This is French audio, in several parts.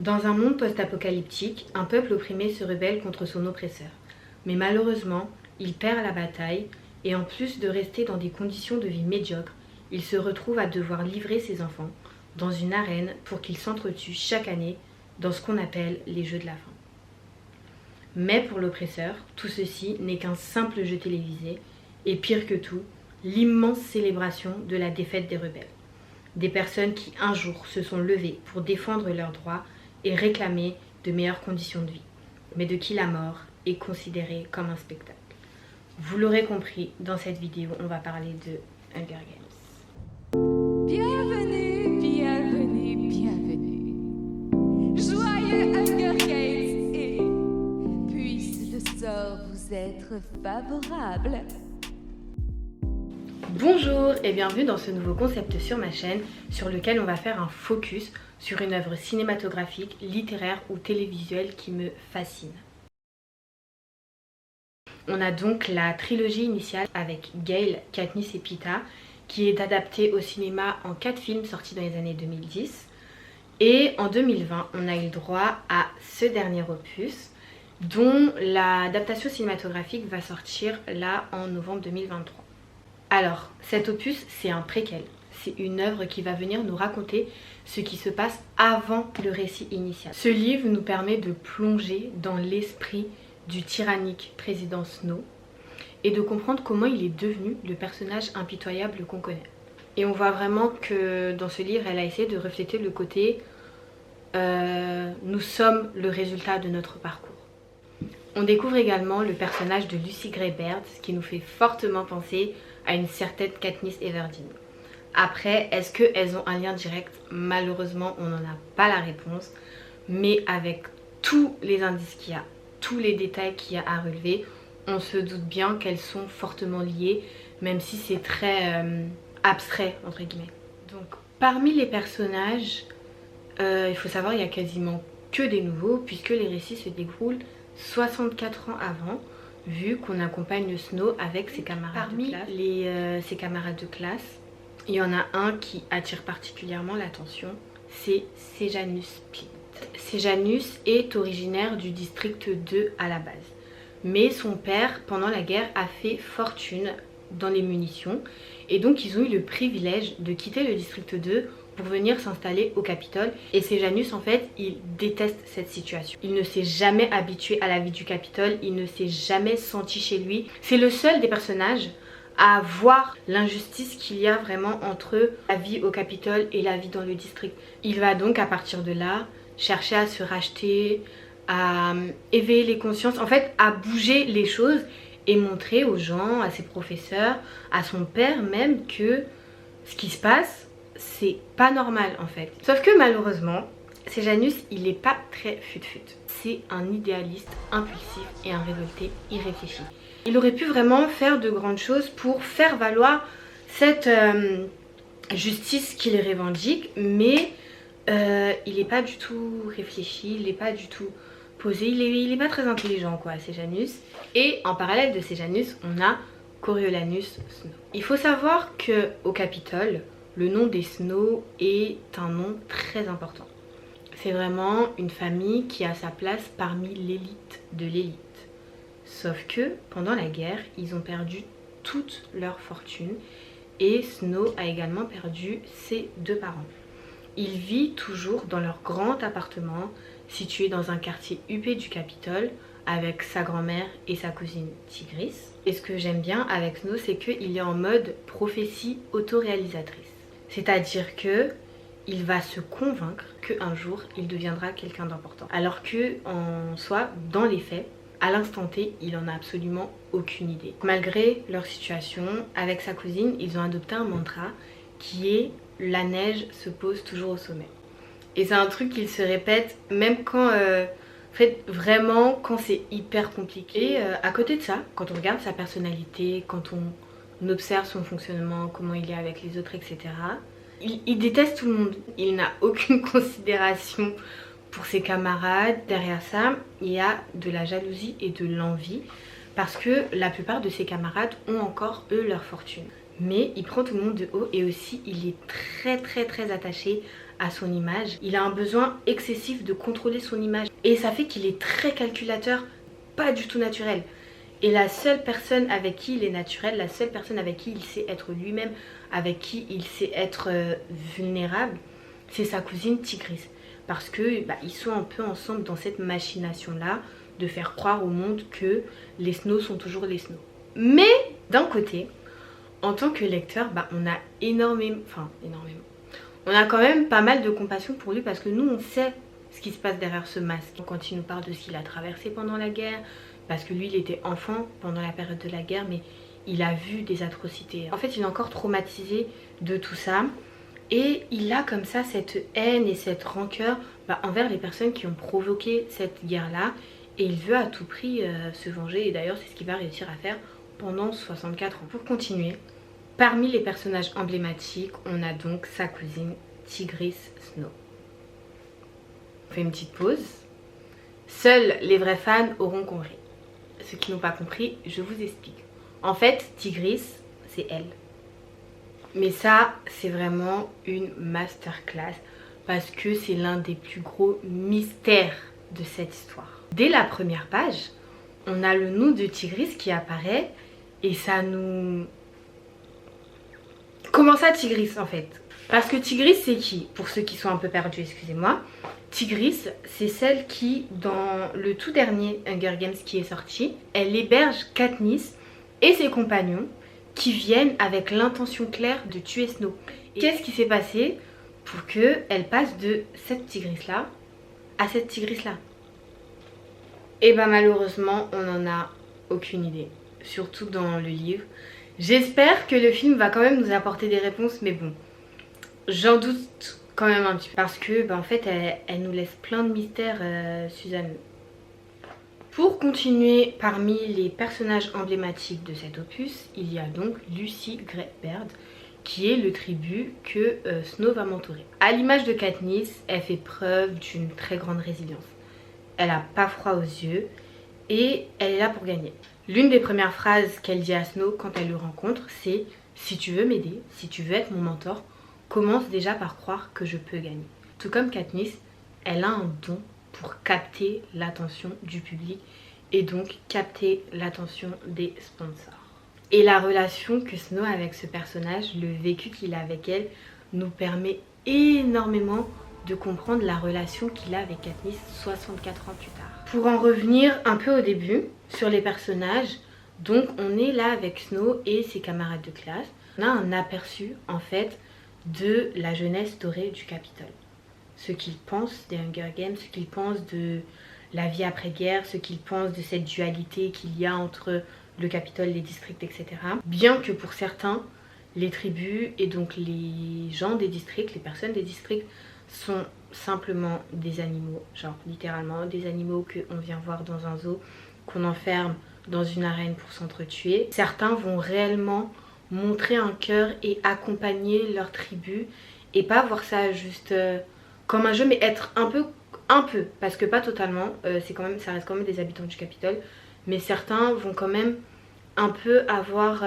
Dans un monde post-apocalyptique, un peuple opprimé se rebelle contre son oppresseur. Mais malheureusement, il perd la bataille et en plus de rester dans des conditions de vie médiocres, il se retrouve à devoir livrer ses enfants dans une arène pour qu'ils s'entretuent chaque année dans ce qu'on appelle les jeux de la faim. Mais pour l'oppresseur, tout ceci n'est qu'un simple jeu télévisé et pire que tout, l'immense célébration de la défaite des rebelles. Des personnes qui un jour se sont levées pour défendre leurs droits et réclamer de meilleures conditions de vie, mais de qui la mort est considérée comme un spectacle. Vous l'aurez compris, dans cette vidéo, on va parler de Hunger Games. Bienvenue, bienvenue, bienvenue. Joyeux Hunger Games et puisse le sort vous être favorable. Bonjour et bienvenue dans ce nouveau concept sur ma chaîne sur lequel on va faire un focus sur une œuvre cinématographique, littéraire ou télévisuelle qui me fascine. On a donc la trilogie initiale avec Gale, Katniss et Peeta qui est adaptée au cinéma en 4 films sortis dans les années 2010. Et en 2020, on a eu le droit à ce dernier opus dont l'adaptation cinématographique va sortir là en novembre 2023. Alors, cet opus, c'est un préquel. C'est une œuvre qui va venir nous raconter ce qui se passe avant le récit initial. Ce livre nous permet de plonger dans l'esprit du tyrannique président Snow et de comprendre comment il est devenu le personnage impitoyable qu'on connaît. Et on voit vraiment que dans ce livre, elle a essayé de refléter le côté nous sommes le résultat de notre parcours. On découvre également le personnage de Lucy Gray Baird, ce qui nous fait fortement penser à une certaine Katniss Everdeen. Après, est-ce qu'elles ont un lien direct? Malheureusement, on n'en a pas la réponse. Mais avec tous les indices qu'il y a, tous les détails qu'il y a à relever, on se doute bien qu'elles sont fortement liées, même si c'est très abstrait, entre guillemets. Donc, parmi les personnages, il faut savoir qu'il y a quasiment que des nouveaux, puisque les récits se déroulent 64 ans avant, vu qu'on accompagne Snow avec ses camarades de classe. Parmi ses camarades de classe, il y en a un qui attire particulièrement l'attention, c'est Sejanus Pint. Sejanus est originaire du district 2 à la base, mais son père, pendant la guerre, a fait fortune dans les munitions, et donc ils ont eu le privilège de quitter le district 2 pour venir s'installer au Capitole. Et Sejanus, en fait, il déteste cette situation. Il ne s'est jamais habitué à la vie du Capitole, il ne s'est jamais senti chez lui. C'est le seul des personnages à voir l'injustice qu'il y a vraiment entre la vie au Capitole et la vie dans le district. Il va donc à partir de là chercher à se racheter, à éveiller les consciences, en fait à bouger les choses et montrer aux gens, à ses professeurs, à son père même que ce qui se passe, c'est pas normal en fait. Sauf que malheureusement, Sejanus, il est pas très fut-fut. C'est un idéaliste impulsif et un révolté irréfléchi. Il aurait pu vraiment faire de grandes choses pour faire valoir cette justice qu'il revendique, mais il n'est pas du tout réfléchi, il n'est pas du tout posé, il est pas très intelligent quoi, Sejanus. Et en parallèle de Sejanus, on a Coriolanus Snow. Il faut savoir qu'au Capitole, le nom des Snow est un nom très important. C'est vraiment une famille qui a sa place parmi l'élite de l'élite. Sauf que pendant la guerre, ils ont perdu toute leur fortune et Snow a également perdu ses 2 parents. Il vit toujours dans leur grand appartement situé dans un quartier huppé du Capitole avec sa grand-mère et sa cousine Tigris. Et ce que j'aime bien avec Snow, c'est qu'il est en mode prophétie autoréalisatrice. C'est-à-dire que il va se convaincre qu'un jour il deviendra quelqu'un d'important. Alors que en soi, dans les faits, à l'instant T, il en a absolument aucune idée. Malgré leur situation, avec sa cousine, ils ont adopté un mantra qui est « la neige se pose toujours au sommet ». Et c'est un truc qu'il se répète même quand, en fait, vraiment quand c'est hyper compliqué. Et à côté de ça, quand on regarde sa personnalité, quand on observe son fonctionnement, comment il est avec les autres, etc. Il déteste tout le monde. Il n'a aucune considération pour ses camarades. Derrière ça, il y a de la jalousie et de l'envie parce que la plupart de ses camarades ont encore eux leur fortune. Mais il prend tout le monde de haut et aussi il est très attaché à son image. Il a un besoin excessif de contrôler son image. Et ça fait qu'il est très calculateur, pas du tout naturel. Et la seule personne avec qui il est naturel, la seule personne avec qui il sait être lui-même, avec qui il sait être vulnérable, c'est sa cousine Tigris. Parce que ils sont un peu ensemble dans cette machination-là de faire croire au monde que les Snow sont toujours les Snow. Mais d'un côté, en tant que lecteur, on a énormément, on a quand même pas mal de compassion pour lui parce que nous on sait ce qui se passe derrière ce masque. Quand il nous parle de ce qu'il a traversé pendant la guerre, parce que lui il était enfant pendant la période de la guerre, mais il a vu des atrocités. En fait il est encore traumatisé de tout ça et il a comme ça cette haine et cette rancœur envers les personnes qui ont provoqué cette guerre là. Et il veut à tout prix se venger. Et d'ailleurs, c'est ce qu'il va réussir à faire pendant 64 ans. Pour continuer, parmi les personnages emblématiques, on a donc sa cousine Tigris Snow. On fait une petite pause. Seuls les vrais fans auront compris. Ceux qui n'ont pas compris, je vous explique. En fait, Tigris, c'est elle. Mais ça, c'est vraiment une masterclass. Parce que c'est l'un des plus gros mystères de cette histoire. Dès la première page, on a le nom de Tigris qui apparaît et ça nous... Comment ça Tigris en fait? Parce que Tigris c'est qui? Pour ceux qui sont un peu perdus, excusez-moi. Tigris c'est celle qui, dans le tout dernier Hunger Games qui est sorti, elle héberge Katniss et ses compagnons qui viennent avec l'intention claire de tuer Snow. Qu'est-ce qui s'est passé pour qu'elle passe de cette Tigris là à cette Tigris là? Et malheureusement on n'en a aucune idée, surtout dans le livre. J'espère que le film va quand même nous apporter des réponses, mais bon, j'en doute quand même un petit peu. Parce que en fait elle nous laisse plein de mystères, Suzanne. Pour continuer, parmi les personnages emblématiques de cet opus, il y a donc Lucy Greybeard, qui est le tribut que Snow va mentorer. À l'image de Katniss, elle fait preuve d'une très grande résilience. Elle n'a pas froid aux yeux et elle est là pour gagner. L'une des premières phrases qu'elle dit à Snow quand elle le rencontre, c'est « Si tu veux m'aider, si tu veux être mon mentor, commence déjà par croire que je peux gagner. » Tout comme Katniss, elle a un don pour capter l'attention du public et donc capter l'attention des sponsors. Et la relation que Snow a avec ce personnage, le vécu qu'il a avec elle, nous permet énormément de comprendre la relation qu'il a avec Katniss 64 ans plus tard. Pour en revenir un peu au début sur les personnages, donc on est là avec Snow et ses camarades de classe. On a un aperçu en fait de la jeunesse dorée du Capitole. Ce qu'ils pensent des Hunger Games, ce qu'ils pensent de la vie après-guerre, ce qu'ils pensent de cette dualité qu'il y a entre le Capitole, les districts, etc. Bien que pour certains, les tribus et donc les gens des districts, les personnes des districts sont simplement des animaux, genre littéralement des animaux qu'on vient voir dans un zoo, qu'on enferme dans une arène pour s'entretuer. Certains vont réellement montrer un cœur et accompagner leur tribu et pas voir ça juste comme un jeu, mais être un peu, parce que pas totalement, ça reste quand même des habitants du Capitole, mais certains vont quand même un peu avoir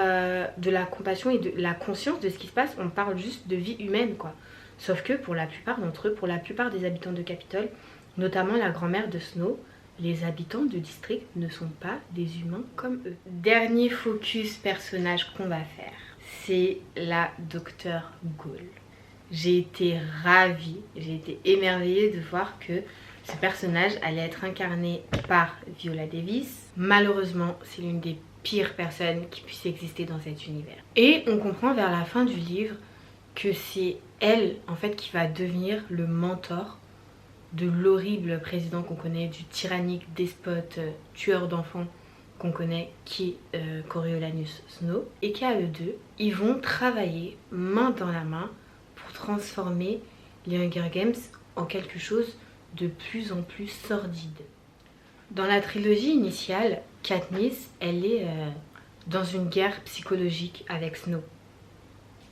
de la compassion et de la conscience de ce qui se passe. On parle juste de vie humaine quoi. Sauf que pour la plupart d'entre eux, pour la plupart des habitants de Capitole, notamment la grand-mère de Snow, les habitants de district ne sont pas des humains comme eux. Dernier focus personnage qu'on va faire, c'est la Dr Gaulle. J'ai été ravie, j'ai été émerveillée de voir que ce personnage allait être incarné par Viola Davis. Malheureusement, c'est l'une des pires personnes qui puissent exister dans cet univers. Et on comprend vers la fin du livre que c'est elle en fait qui va devenir le mentor de l'horrible président qu'on connaît, du tyrannique despote tueur d'enfants qu'on connaît, qui est Coriolanus Snow, et qu'à eux deux, ils vont travailler main dans la main pour transformer les Hunger Games en quelque chose de plus en plus sordide. Dans la trilogie initiale, Katniss, elle est dans une guerre psychologique avec Snow.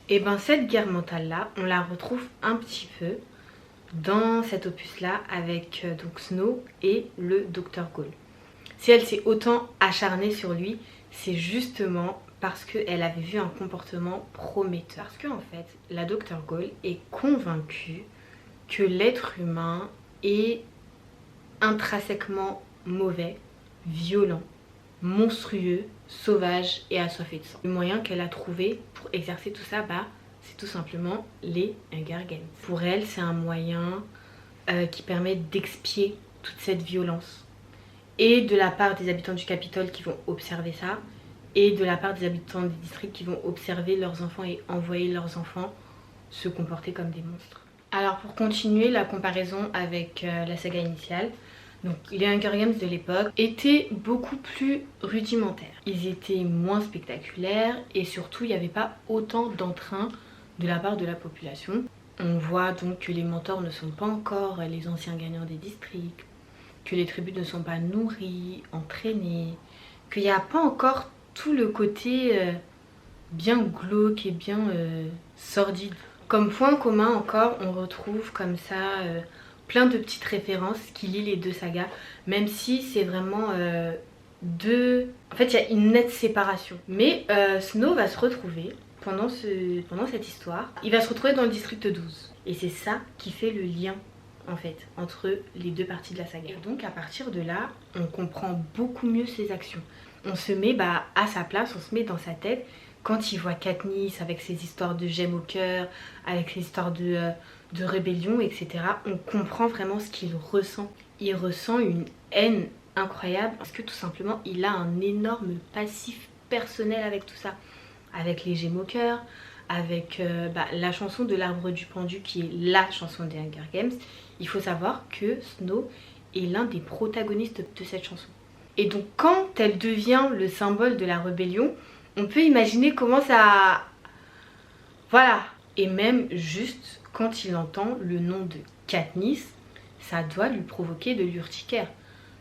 Et cette guerre mentale là, on la retrouve un petit peu dans cet opus là avec donc Snow et le Dr Gaulle. Si elle s'est autant acharnée sur lui, c'est justement parce qu'elle avait vu un comportement prometteur. Parce qu'en fait, la Dr Gaulle est convaincue que l'être humain est intrinsèquement mauvais, violent, monstrueux, sauvage et assoiffé de sang. Le moyen qu'elle a trouvé pour exercer tout ça, c'est tout simplement les Hunger Games. Pour elle, c'est un moyen qui permet d'expier toute cette violence. Et de la part des habitants du Capitole qui vont observer ça, et de la part des habitants des districts qui vont observer leurs enfants et envoyer leurs enfants se comporter comme des monstres. Alors pour continuer la comparaison avec la saga initiale, donc les Hunger Games de l'époque étaient beaucoup plus rudimentaires. Ils étaient moins spectaculaires et surtout il n'y avait pas autant d'entrain de la part de la population. On voit donc que les mentors ne sont pas encore les anciens gagnants des districts, que les tribus ne sont pas nourries, entraînées, qu'il n'y a pas encore tout le côté bien glauque et bien sordide. Comme point commun encore, on retrouve comme ça plein de petites références qui lient les deux sagas, même si c'est vraiment deux... En fait, il y a une nette séparation. Mais Snow va se retrouver pendant cette histoire. Il va se retrouver dans le district 12. Et c'est ça qui fait le lien en fait entre les deux parties de la saga. Et donc à partir de là, on comprend beaucoup mieux ses actions. On se met à sa place, on se met dans sa tête. Quand il voit Katniss avec ses histoires de gemmes au cœur, avec ses histoires de rébellion, etc., on comprend vraiment ce qu'il ressent. Il ressent une haine incroyable parce que tout simplement, il a un énorme passif personnel avec tout ça. Avec les gemmes au cœur, avec la chanson de l'arbre du pendu qui est la chanson des Hunger Games. Il faut savoir que Snow est l'un des protagonistes de cette chanson. Et donc quand elle devient le symbole de la rébellion, on peut imaginer comment ça... Voilà. Et même juste quand il entend le nom de Katniss, ça doit lui provoquer de l'urticaire.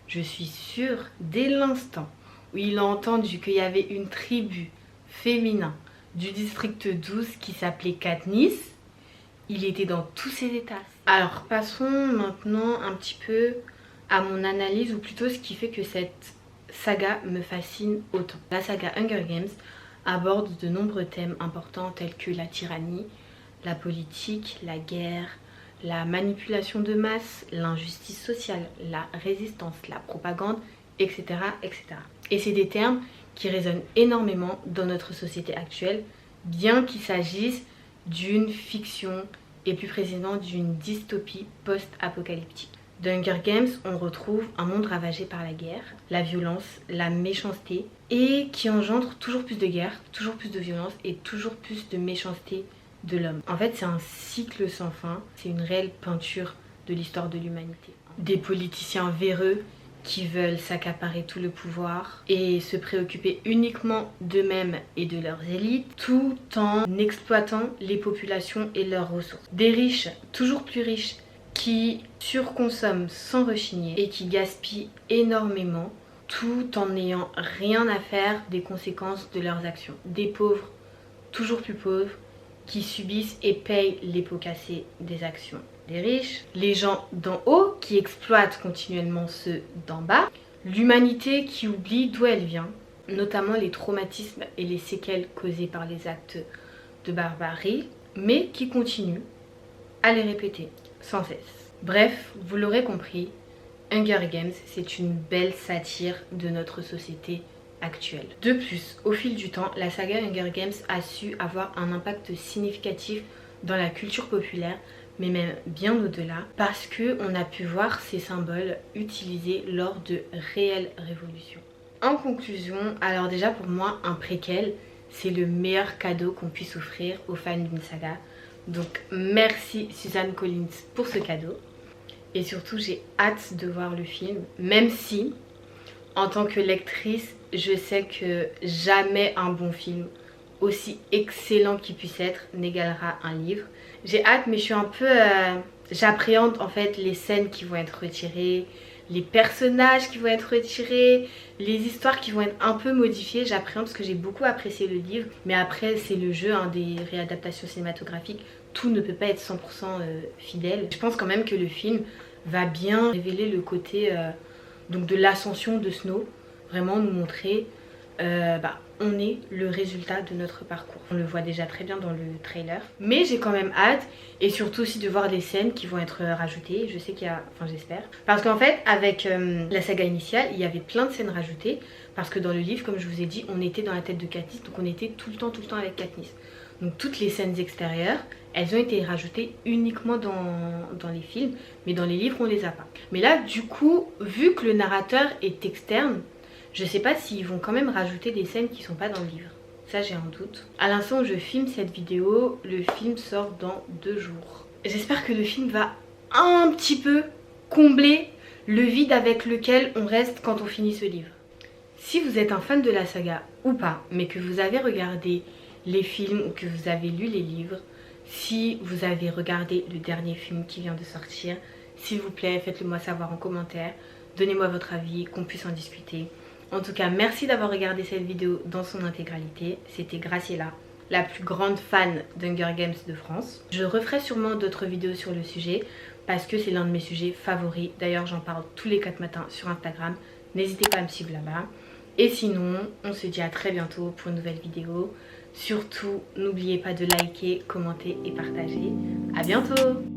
Je suis sûre, dès l'instant où il a entendu qu'il y avait une tribu féminin du district 12 qui s'appelait Katniss, il était dans tous ses états. Alors passons maintenant un petit peu à mon analyse, ou plutôt ce qui fait que cette saga me fascine autant. La saga Hunger Games aborde de nombreux thèmes importants tels que la tyrannie, la politique, la guerre, la manipulation de masse, l'injustice sociale, la résistance, la propagande, etc. etc. Et c'est des termes qui résonnent énormément dans notre société actuelle, bien qu'il s'agisse d'une fiction et plus précisément d'une dystopie post-apocalyptique. Dans Hunger Games, on retrouve un monde ravagé par la guerre, la violence, la méchanceté et qui engendre toujours plus de guerre, toujours plus de violence et toujours plus de méchanceté de l'homme. En fait, c'est un cycle sans fin, c'est une réelle peinture de l'histoire de l'humanité. Des politiciens véreux qui veulent s'accaparer tout le pouvoir et se préoccuper uniquement d'eux-mêmes et de leurs élites, tout en exploitant les populations et leurs ressources. Des riches, toujours plus riches, qui surconsomment sans rechigner et qui gaspillent énormément, tout en n'ayant rien à faire des conséquences de leurs actions. Des pauvres, toujours plus pauvres, qui subissent et payent les pots cassés des actions des riches, les gens d'en haut qui exploitent continuellement ceux d'en bas, l'humanité qui oublie d'où elle vient, notamment les traumatismes et les séquelles causées par les actes de barbarie, mais qui continue à les répéter sans cesse. Bref, vous l'aurez compris, Hunger Games, c'est une belle satire de notre société actuelle. De plus, au fil du temps, la saga Hunger Games a su avoir un impact significatif dans la culture populaire, mais même bien au-delà, parce qu'on a pu voir ces symboles utilisés lors de réelles révolutions. En conclusion, alors déjà pour moi, un préquel, c'est le meilleur cadeau qu'on puisse offrir aux fans d'une saga. Donc merci Suzanne Collins pour ce cadeau. Et surtout, j'ai hâte de voir le film, même si, en tant que lectrice, je sais que jamais un bon film, aussi excellent qu'il puisse être, n'égalera un livre. J'ai hâte, mais je suis un peu... j'appréhende en fait les scènes qui vont être retirées, les personnages qui vont être retirés, les histoires qui vont être un peu modifiées. J'appréhende parce que j'ai beaucoup apprécié le livre, mais après c'est le jeu des réadaptations cinématographiques. Tout ne peut pas être 100% fidèle. Je pense quand même que le film va bien révéler le côté donc de l'ascension de Snow, vraiment nous montrer on est le résultat de notre parcours. On le voit déjà très bien dans le trailer. Mais j'ai quand même hâte et surtout aussi de voir les scènes qui vont être rajoutées. Je sais qu'il y a... Enfin j'espère. Parce qu'en fait avec la saga initiale, il y avait plein de scènes rajoutées. Parce que dans le livre, comme je vous ai dit, on était dans la tête de Katniss. Donc on était tout le temps avec Katniss. Donc toutes les scènes extérieures, elles ont été rajoutées uniquement dans les films. Mais dans les livres, on les a pas. Mais là, du coup, vu que le narrateur est externe, je sais pas s'ils vont quand même rajouter des scènes qui sont pas dans le livre. Ça, j'ai un doute. À l'instant où je filme cette vidéo, le film sort dans 2 jours. J'espère que le film va un petit peu combler le vide avec lequel on reste quand on finit ce livre. Si vous êtes un fan de la saga ou pas, mais que vous avez regardé les films ou que vous avez lu les livres, si vous avez regardé le dernier film qui vient de sortir, s'il vous plaît, faites-le moi savoir en commentaire. Donnez-moi votre avis, qu'on puisse en discuter. En tout cas, merci d'avoir regardé cette vidéo dans son intégralité. C'était Graciela, la plus grande fan d'Hunger Games de France. Je referai sûrement d'autres vidéos sur le sujet parce que c'est l'un de mes sujets favoris. D'ailleurs, j'en parle tous les 4 matins sur Instagram. N'hésitez pas à me suivre là-bas. Et sinon, on se dit à très bientôt pour une nouvelle vidéo. Surtout, n'oubliez pas de liker, commenter et partager. À bientôt!